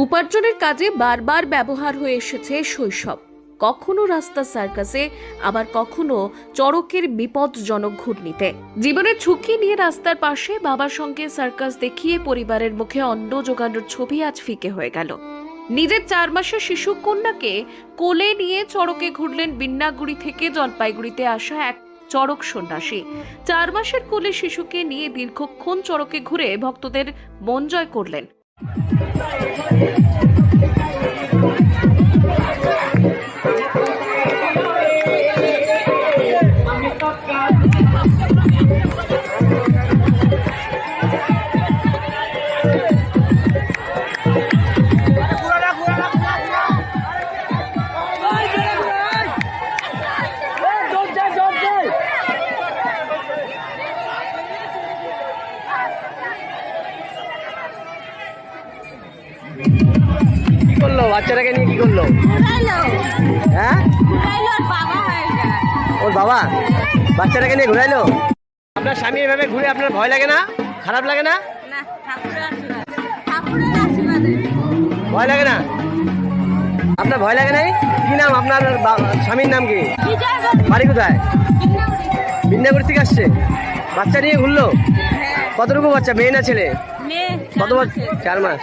উপার্জনের কাজে বারবার ব্যবহার হয়ে এসেছে শৈশব। কখনো রাস্তা সার্কাসে, আবার কখনো চড়কের বিপদজনক ঘূর্ণিতে। জীবনের ঝুঁকি নিয়ে রাস্তার পাশে বাবার সঙ্গে সার্কাস দেখিয়ে পরিবারের মুখে অন্ন জোগানোর ছবি আজ ফিকে হয়ে গেল। নিজের 4 মাসের শিশু কন্যাকে কোলে নিয়ে চড়কে ঘুরলেন বিন্নাগুড়ি থেকে জলপাইগুড়িতে আসা এক চড়ক সন্ন্যাসী। 4 মাসের কোলে শিশুকে নিয়ে দীর্ঘক্ষণ চড়কে ঘুরে ভক্তদের মন জয় করলেন। কি করলো বাচ্চাটাকে নিয়ে? কি করলো? হ্যাঁ, ওর বাবা বাচ্চাটাকে নিয়ে ঘুরাইলো। আপনার স্বামী এভাবে ঘুরে আপনার ভয় লাগে না? খারাপ লাগে না? ভয় লাগে না? আপনার ভয় লাগে নাই? কি নাম আপনার স্বামীর নাম? কি বাড়ি কোথায়? বিন্নাগুড়ি থেকে আসছে। বাচ্চা নিয়ে ঘুরলো? কতটুকু বাচ্চা, মেয়ে না ছেলে? কত বছর? 4 মাস।